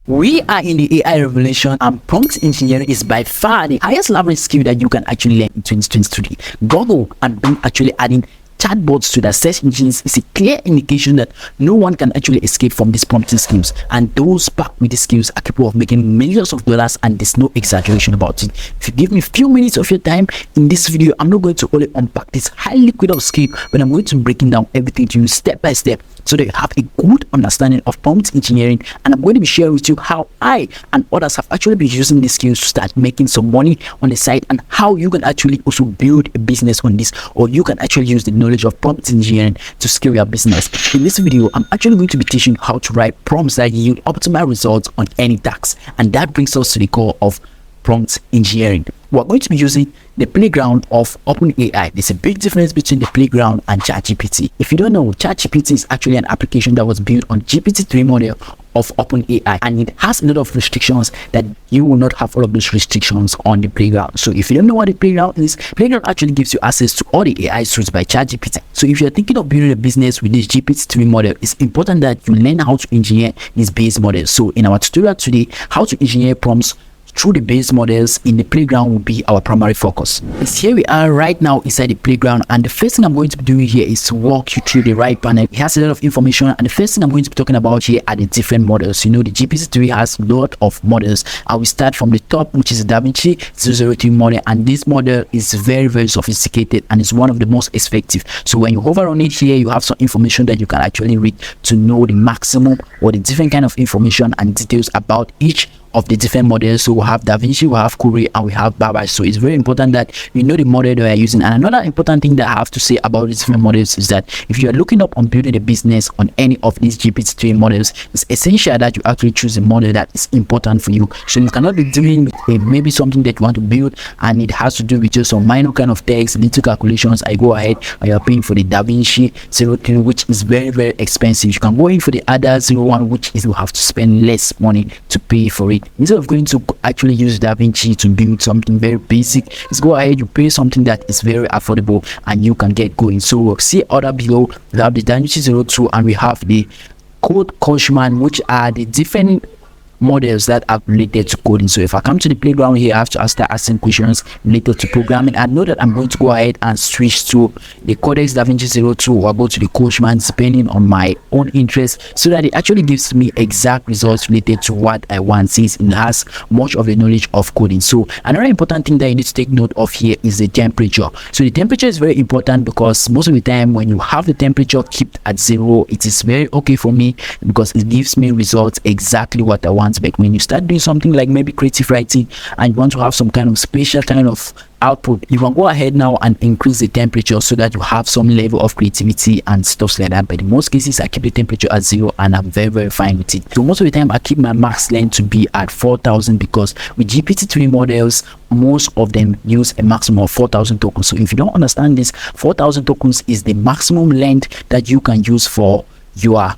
We are in the AI revolution, and prompt engineering is by far the highest level skill that you can actually learn in 2023. Google and Bing actually adding chatbots to the search engines is a clear indication that no one can actually escape from these prompting skills, and those backed with these skills are capable of making millions of dollars, and there's no exaggeration about it. If you give me a few minutes of your time in this video, I'm not going to only unpack this highly critical skill, but I'm going to breaking down everything to you step by step so that you have a good understanding of prompt engineering, and I'm going to be sharing with you how I and others have actually been using these skills to start making some money on the side, and how you can actually also build a business on this, or you can actually use the knowledge of prompt engineering to scale your business. In this video, I'm actually going to be teaching how to write prompts that yield optimal results on any task, and that brings us to the core of prompt engineering. We're going to be using the playground of OpenAI. There's a big difference between the playground and ChatGPT. If you don't know, ChatGPT is actually an application that was built on GPT-3 model of OpenAI, and it has a lot of restrictions that you will not have all of those restrictions on the playground. So if you don't know what the playground is, playground actually gives you access to all the AI tools by ChatGPT. So if you're thinking of building a business with this GPT-3 model, it's important that you learn how to engineer this base model. So in our tutorial today, how to engineer prompts through the base models in the playground will be our primary focus. Here we are right now inside the playground, and the first thing I'm going to be doing here is to walk you through the right panel. It has a lot of information, and the first thing I'm going to be talking about here are the different models. You know, the GPT-3 has a lot of models. I will start from the top, which is the DaVinci 003 model, and this model is very sophisticated and is one of the most effective. So when you hover on it here, you have some information that you can actually read to know the maximum or the different kind of information and details about each of the different models. So we have DaVinci, we have Cyril, and we have Baba. So it's very important that you know the model that we are using. And another important thing that I have to say about these different models is that if you are looking up on building a business on any of these GPT-3 models, it's essential that you actually choose a model that is important for you. So you cannot be doing maybe something that you want to build and it has to do with just some minor kind of text, little calculations. I go ahead and you're paying for the DaVinci 03, which is very expensive. You can go in for the other 01, which is you have to spend less money to pay for it. Instead of going to actually use DaVinci to build something very basic, let's go ahead, you pay something that is very affordable and you can get going. So we'll see order below. We have the DaVinci 02 and we have the code Coachman, which are the different models that are related to coding. So if I come to the playground here, I have to start asking questions related to programming. I know that I'm going to go ahead and switch to the Codex DaVinci 02 or go to the Coachman depending on my own interest, so that it actually gives me exact results related to what I want, since it has much of the knowledge of coding. So another important thing that you need to take note of here is the temperature. So the temperature is very important because most of the time when you have the temperature kept at 0, it is very okay for me because it gives me results exactly what I want. But when you start doing something like maybe creative writing and you want to have some kind of special kind of output, you can go ahead now and increase the temperature so that you have some level of creativity and stuff like that. But in most cases, I keep the temperature at 0 and I'm very fine with it. So most of the time I keep my max length to be at 4,000 because with GPT-3 models, most of them use a maximum of 4,000 tokens. So if you don't understand this, 4,000 tokens is the maximum length that you can use for your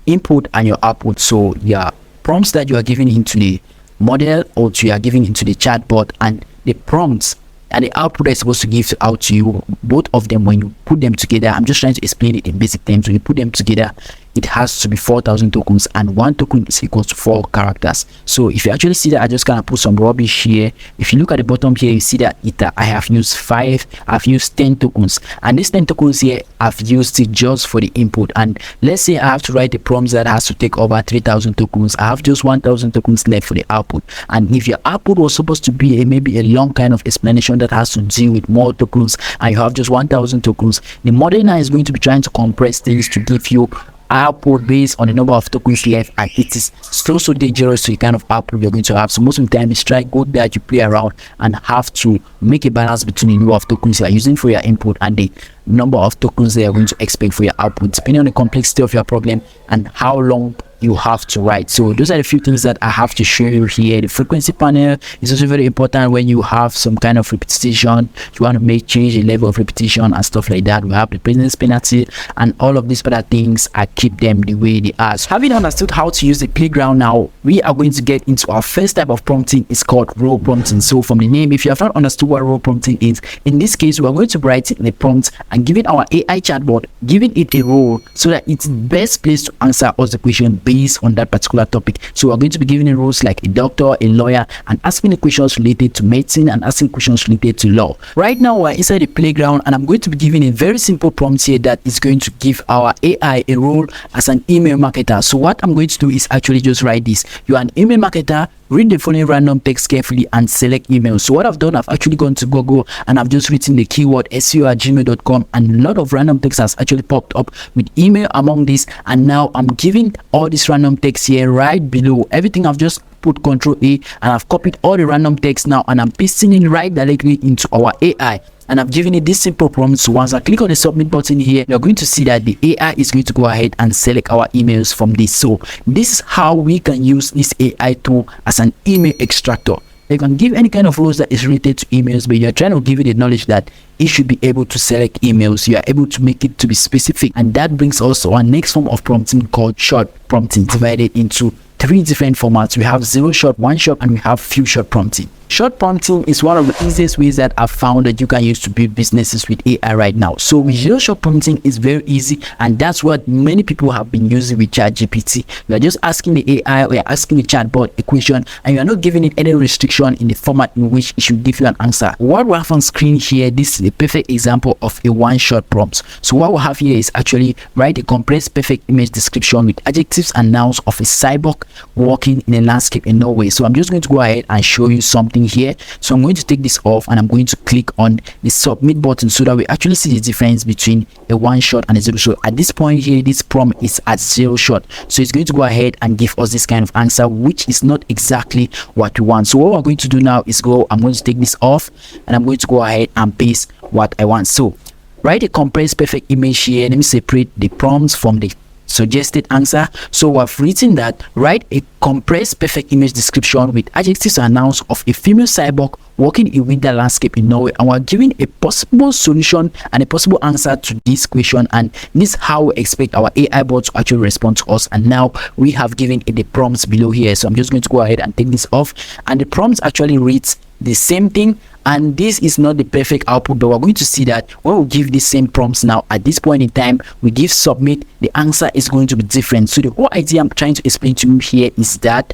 input and your output. So yeah, prompts that you are giving into the model or you are giving into the chatbot, and the prompts and the output is supposed to give out to you, both of them, when you put them together, I'm just trying to explain it in basic terms. When you put them together, it has to be 4,000 tokens, and 1 token is equal to 4 characters. So if you actually see that I just kind of put some rubbish here, if you look at the bottom here, you see that I have used 10 tokens, and these 10 tokens here I've used it just for the input. And let's say I have to write a prompt that has to take over 3,000 tokens, I have just 1,000 tokens left for the output. And if your output was supposed to be maybe a long kind of explanation that has to deal with more tokens, and you have just 1,000 tokens, the model now is going to be trying to compress things to give you output based on the number of tokens left, and it is so dangerous to the kind of output you're going to have. So most of the time it's try good that you play around and have to make a balance between the number of tokens you are using for your input and the number of tokens they are going to expect for your output, depending on the complexity of your problem and how long you have to write. So those are the few things that I have to show you here. The frequency panel is also very important when you have some kind of repetition, you want to change the level of repetition and stuff like that. We have the presence penalty and all of these other things. I keep them the way they are. So having understood how to use the playground, now we are going to get into our first type of prompting. It's called role prompting. So from the name, if you have not understood what role prompting is, in this case we are going to write the prompt and giving our AI chatbot, giving it a role so that it's best placed to answer us the question based on that particular topic. So we're going to be giving it roles like a doctor, a lawyer, and asking the questions related to medicine and asking questions related to law. Right now we're inside the playground, and I'm going to be giving a very simple prompt here that is going to give our AI a role as an email marketer. So what I'm going to do is actually just write this. You are an email marketer. Read the following random text carefully and select email. So what I've done, I've actually gone to Google and I've just written the keyword SEO@gmail.com, and a lot of random text has actually popped up with email among this. And now I'm giving all this random text here right below. Everything I've just put Control A and I've copied all the random text now, and I'm pasting it right directly into our AI. And I've given it this simple prompt. So once I click on the submit button here, you're going to see that the AI is going to go ahead and select our emails from this. So this is how we can use this AI tool as an email extractor. You can give any kind of roles that is related to emails, but you're trying to give it the knowledge that it should be able to select emails. You are able to make it to be specific, and that brings us to our next form of prompting called short prompting, divided into 3 different formats. We have 0 shot, 1 shot, and we have few shot prompting. Short prompting is one of the easiest ways that I've found that you can use to build businesses with AI right now. So with 0 shot prompting is very easy, and that's what many people have been using with ChatGPT. You are just asking the AI or you're asking the chatbot a question, and you are not giving it any restriction in the format in which it should give you an answer. What we have on screen here, this is a perfect example of a 1 shot prompt. So what we have here is actually write a compressed perfect image description with adjectives and nouns of a cyborg walking in a landscape in Norway. So I'm just going to go ahead and show you something here. So I'm going to take this off and I'm going to click on the submit button so that we actually see the difference between a 1 shot and a 0 shot. At this point here, this prompt is at 0 shot, so it's going to go ahead and give us this kind of answer, which is not exactly what we want. So what we're going to do now is I'm going to take this off and I'm going to go ahead and paste what I want. So write a compressed perfect image here. Let me separate the prompts from the suggested answer. So I've written that write a compressed perfect image description with adjectives and nouns of a female cyborg walking in winter landscape in Norway, and we're giving a possible solution and a possible answer to this question, and this is how we expect our AI bot to actually respond to us. And now we have given it the prompts below here. So I'm just going to go ahead and take this off, and the prompts actually reads the same thing, and this is not the perfect output, but we're going to see that when we give the same prompts now at this point in time, we give submit, the answer is going to be different. So the whole idea I'm trying to explain to you here is that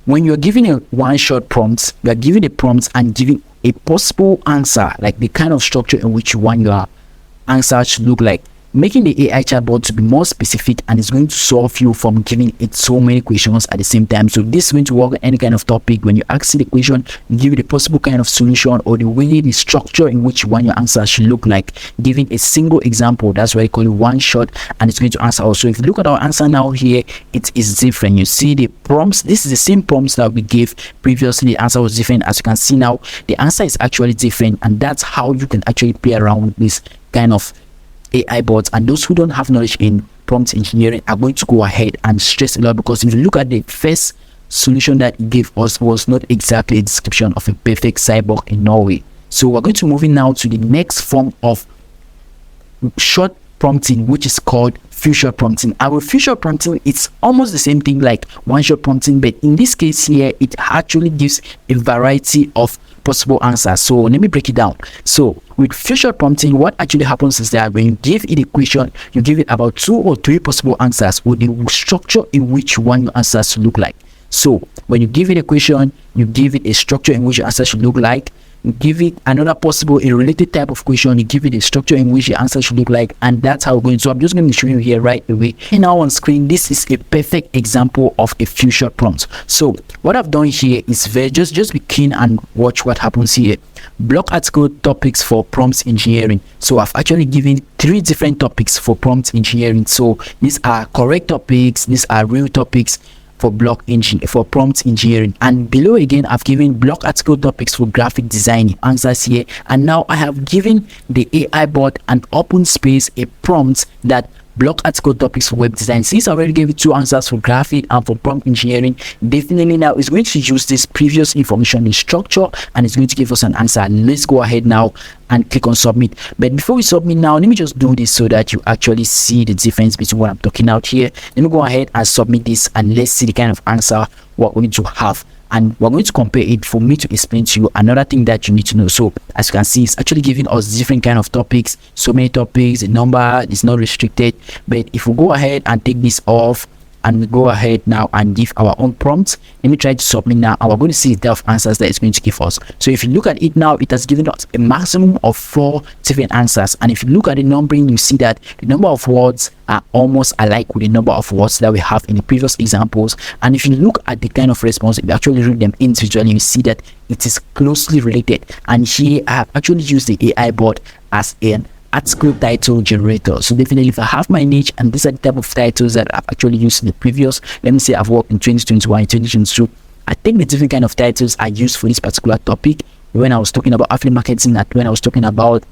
when you're giving a 1 shot prompt, you are giving a prompt and giving a possible answer, like the kind of structure in which you want your answer to look like, making the AI chatbot to be more specific, and it's going to solve you from giving it so many questions at the same time. So this is going to work on any kind of topic. When you ask it a question, you give it a possible kind of solution or the way, the structure in which you want your answer should look like, giving a single example. That's why I call it 1 shot, and it's going to answer also. If you look at our answer now here, it is different. You see the prompts, this is the same prompts that we gave previously. The answer was different. As you can see now, the answer is actually different, and that's how you can actually play around with this kind of AI bots. And those who don't have knowledge in prompt engineering are going to go ahead and stress a lot, because if you look at the first solution that it gave us was not exactly a description of a perfect cyborg in Norway. So we're going to move in now to the next form of short prompting, which is called few shot prompting. Our few shot prompting, it's almost the same thing like 1 shot prompting, but in this case here, it actually gives a variety of possible answers. So let me break it down. So with few shot prompting, what actually happens is that when you give it a question, you give it about 2 or 3 possible answers with the structure in which you want your answers to look like. So when you give it a question, you give it a structure in which your answer should look like. You give it another possible, a related type of question, you give it a structure in which the answer should look like, and that's how we're going. So I'm just going to show you here right away. And now on screen, this is a perfect example of a few short prompts. So what I've done here is just be keen and watch what happens here. Blog article topics for prompt engineering. So I've actually given 3 different topics for prompt engineering. So these are correct topics, these are real topics for prompt engineering, and below again I've given blog article topics for graphic design answers here. And now I have given the AI bot an open space, a prompt that blog article topics for web design. Since I already gave it 2 answers for graphic and for prompt engineering, definitely now it's going to use this previous information in structure and it's going to give us an answer. Let's go ahead now and click on submit. But before we submit now, let me just do this so that you actually see the difference between what I'm talking out here. Let me go ahead and submit this, and let's see the kind of answer what we're going to have. And we're going to compare it for me to explain to you another thing that you need to know. So as you can see, it's actually giving us different kind of topics, so many topics. The number is not restricted, but if we go ahead and take this off and we go ahead now and give our own prompts. Let me try to submit now, and we're going to see the type of answers that it's going to give us. So if you look at it now, it has given us a maximum of 4 different answers. And if you look at the numbering, you see that the number of words are almost alike with the number of words that we have in the previous examples. And if you look at the kind of response, if you actually read them individually, you see that it is closely related. And here I have actually used the AI bot as an article title generator. So definitely, if I have my niche and these are the type of titles that I've actually used in the previous, let me say I've worked in 2021, 2022, I think the different kind of titles I used for this particular topic. When I was talking about affiliate marketing, when I was talking about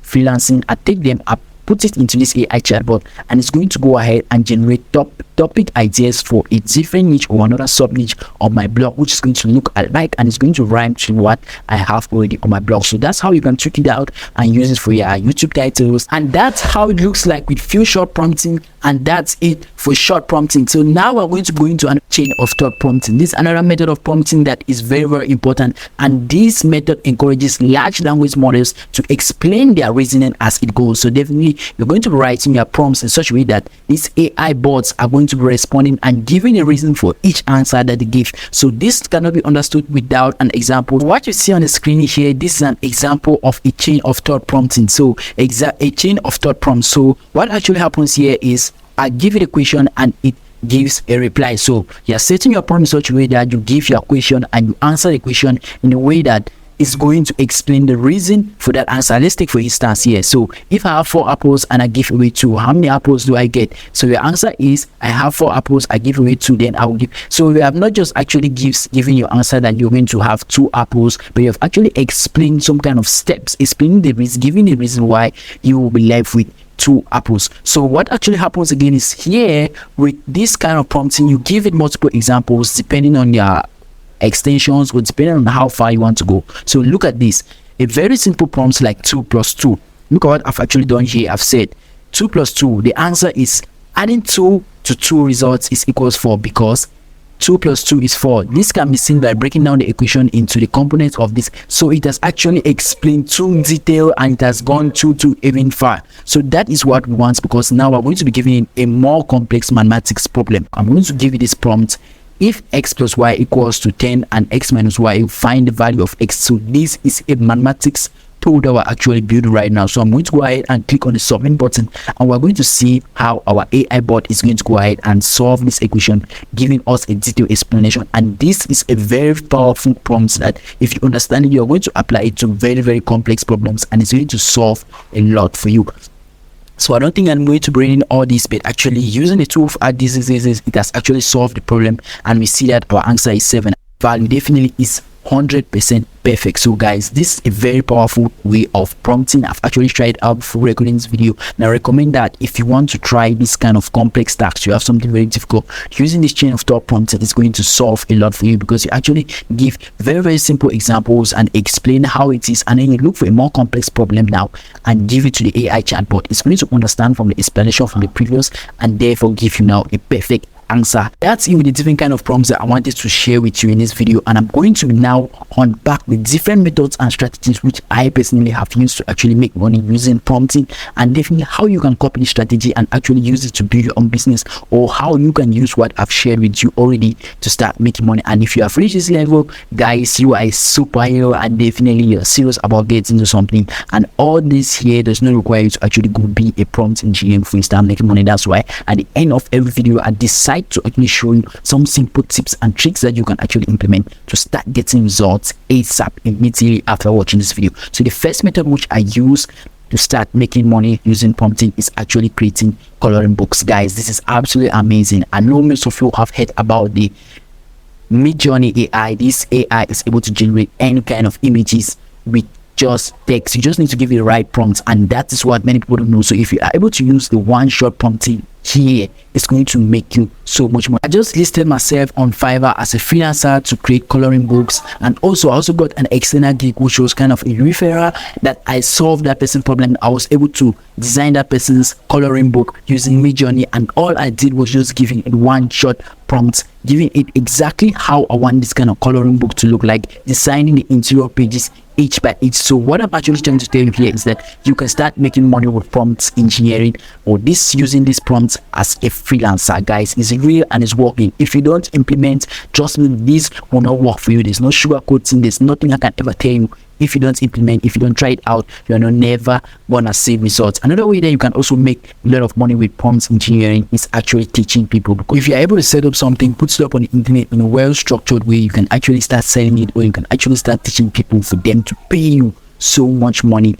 freelancing, I take them, I put it into this AI chatbot, and it's going to go ahead and generate topic ideas for a different niche or another sub niche on my blog, which is going to look alike and it's going to rhyme to what I have already on my blog. So that's how you can trick it out and use it for your YouTube titles. And that's how it looks like with few short prompting, and that's it for short prompting. So now we're going to go into a chain of thought prompting. This is another method of prompting that is very, very important, and this method encourages large language models to explain their reasoning as it goes. So definitely, you're going to be writing your prompts in such a way that these AI bots are going to be responding and giving a reason for each answer that they give. So this cannot be understood without an example. What you see on the screen here, this is an example of a chain of thought prompting. So a chain of thought prompt. So what actually happens here is I give it a question and it gives a reply. So you're setting your prompt in such a way that you give your question and you answer the question in a way that is going to explain the reason for that answer. Let's take for instance here. So if I have 4 apples and I give away 2, how many apples do I get? So your answer is I have 4 apples, I give away 2, then I will give. So we have not just actually given your answer that you're going to have 2 apples, but you have actually explained some kind of steps, explaining the reason, giving the reason why you will be left with 2 apples. So what actually happens again is here with this kind of prompting, you give it multiple examples depending on your extensions or depending on how far you want to go. So look at this, a very simple prompt like 2 plus 2. Look at what I've actually done here. I've said 2 plus 2, the answer is adding 2 to 2 results is equals 4 because 2 plus 2 is 4. This can be seen by breaking down the equation into the components of this. So it has actually explained to detail and it has gone to even far. So that is what we want, because now we're going to be giving a more complex mathematics problem. I'm going to give you this prompt. If x plus y equals to 10 and x minus y, find the value of x. So this is a mathematics tool that we're actually building right now. So I'm going to go ahead and click on the submit button, and we're going to see how our AI bot is going to go ahead and solve this equation, giving us a detailed explanation. And this is a very powerful prompt that if you understand it, you're going to apply it to very, very complex problems, and it's going to solve a lot for you. So I don't think I'm going to bring in all this, but actually using the tool of add this, it has actually solved the problem, and we see that our answer is 7. Value definitely is 100% perfect. So guys, this is a very powerful way of prompting. I've actually tried out before recording this video, and I recommend that if you want to try this kind of complex tasks, you have something very difficult, using this chain of thought prompt is going to solve a lot for you, because you actually give very, very simple examples and explain how it is, and then you look for a more complex problem now and give it to the AI chatbot. It's going to understand from the explanation from the previous and therefore give you now a perfect answer. That's it with the different kind of prompts that I wanted to share with you in this video, and I'm going to now unpack the different methods and strategies which I personally have used to actually make money using prompting, and definitely how you can copy the strategy and actually use it to build your own business, or how you can use what I've shared with you already to start making money. And if you have reached this level, guys, you are a superhero, and definitely you're serious about getting into something. And all this here does not require you to actually go be a prompt engineer before you start making money. That's why at the end of every video I decide to actually show you some simple tips and tricks that you can actually implement to start getting results ASAP, immediately after watching this video. So the first method which I use to start making money using prompting is actually creating coloring books. Guys, this is absolutely amazing. I know most of you have heard about the Midjourney AI. This AI is able to generate any kind of images with just text. You just need to give it the right prompts, and that is what many people don't know. So if you are able to use the one-shot prompting here, it's going to make you so much more. I just listed myself on Fiverr as a freelancer to create coloring books, and also I also got an external gig which was kind of a referral that I solved that person's problem. I was able to design that person's coloring book using Midjourney, and all I did was just giving it one-shot prompts, giving it exactly how I want this kind of coloring book to look like, designing the interior pages each by each. So what I'm actually trying to tell you here is that you can start making money with prompts engineering, or this using these prompts as a freelancer. Guys, it's real and it's working. If you don't implement, trust me, this will not work for you. There's no sugarcoating. There's nothing I can ever tell you. If you don't implement, if you don't try it out, you're never gonna see results. Another way that you can also make a lot of money with prompt engineering is actually teaching people. Because if you're able to set up something, put it up on the internet in a well-structured way, you can actually start selling it, or you can actually start teaching people for them to pay you so much money